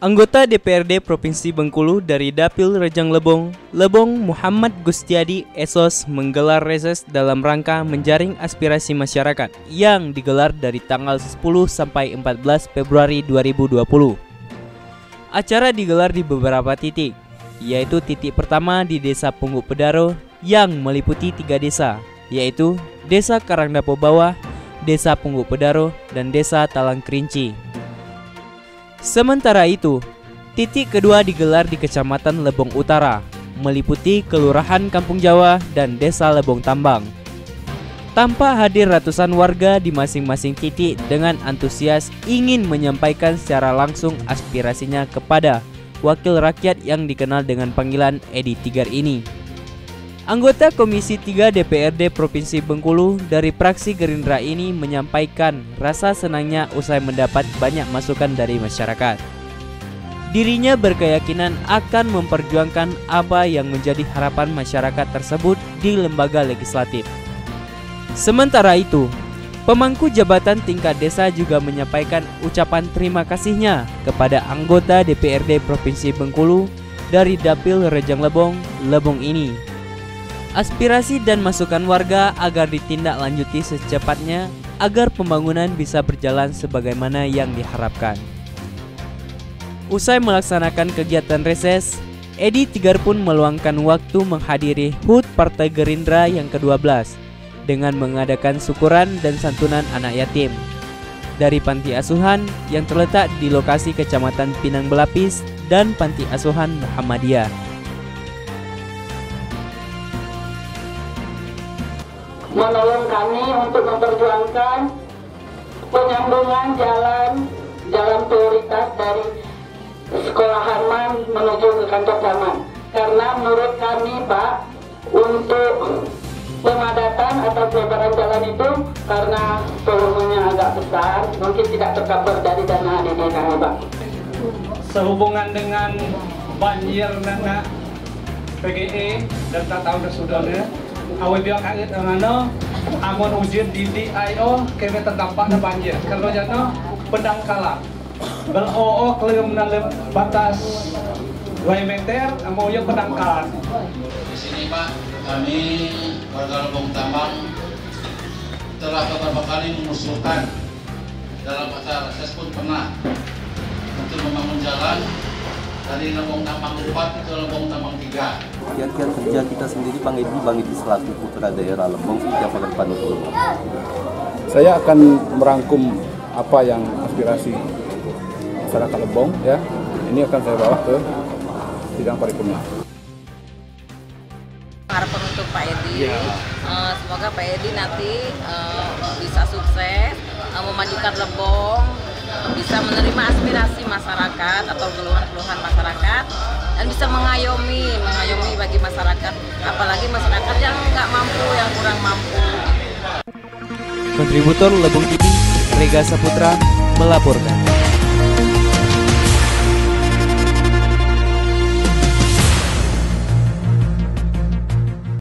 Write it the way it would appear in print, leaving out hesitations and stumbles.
Anggota DPRD Provinsi Bengkulu dari Dapil Rejang Lebong, Muhammad Gustiadi Esos menggelar reses dalam rangka menjaring aspirasi masyarakat yang digelar dari tanggal 10 sampai 14 Februari 2020. Acara digelar di beberapa titik, yaitu titik pertama di Desa Pungguk Pedaro yang meliputi 3 desa, yaitu Desa Karangdapo Bawah, Desa Pungguk Pedaro, dan Desa Talang Kerinci. Sementara itu, titik kedua digelar di Kecamatan Lebong Utara, meliputi Kelurahan Kampung Jawa dan Desa Lebong Tambang. Tampak hadir ratusan warga di masing-masing titik dengan antusias ingin menyampaikan secara langsung aspirasinya kepada wakil rakyat yang dikenal dengan panggilan Edi Tigar ini. Anggota Komisi 3 DPRD Provinsi Bengkulu dari fraksi Gerindra ini menyampaikan rasa senangnya usai mendapat banyak masukan dari masyarakat. Dirinya berkeyakinan akan memperjuangkan apa yang menjadi harapan masyarakat tersebut di lembaga legislatif. Sementara itu, pemangku jabatan tingkat desa juga menyampaikan ucapan terima kasihnya kepada anggota DPRD Provinsi Bengkulu dari Dapil Rejang Lebong ini. Aspirasi dan masukan warga agar ditindaklanjuti secepatnya agar pembangunan bisa berjalan sebagaimana yang diharapkan. Usai melaksanakan kegiatan reses, Edi Tigar pun meluangkan waktu menghadiri HUT Partai Gerindra yang ke-12 dengan mengadakan syukuran dan santunan anak yatim dari panti asuhan yang terletak di lokasi Kecamatan Pinang Belapis dan Panti Asuhan Muhammadiyah. Menolong kami untuk memperjuangkan penyambungan jalan prioritas dari Sekolah Harman menuju ke kantor camat. Karena menurut kami, Pak, untuk pemadatan atau pelebaran jalan itu karena volumenya agak besar, mungkin tidak tercover dari dana ADD kami, Pak. Sehubungan dengan banjir dan PGE dan tak tahu kesudahnya, awal dia kaget dengan amun ujian di DIO kami terdampak na banjir. Kalau jatuh pendangkalan, beloo kelem dalam batas 2 meter, mau yang pendangkalan. Di sini Pak, kami warga Lebong Tambang telah beberapa kali mengusulkan dalam acara reses pun pernah untuk membangun jalan dari Lebong Tambang 4 ke Lebong Tambang 3. Kiat-kiat kerja kita sendiri Bang Edi selaku putra daerah Lebong seperti apa ke depan itu? Saya akan merangkum apa yang aspirasi masyarakat Lebong, ya. Ini akan saya bawa ke sidang paripurna. Harapan untuk Pak Edi, semoga Pak Edi nanti bisa sukses memajukan Lebong, bisa menerima aspirasi masyarakat atau keluhan-keluhan masyarakat dan bisa mengayomi bagi masyarakat, apalagi masyarakat yang nggak mampu, yang kurang mampu. Kontributor Lebong TV, Rega Saputra melaporkan.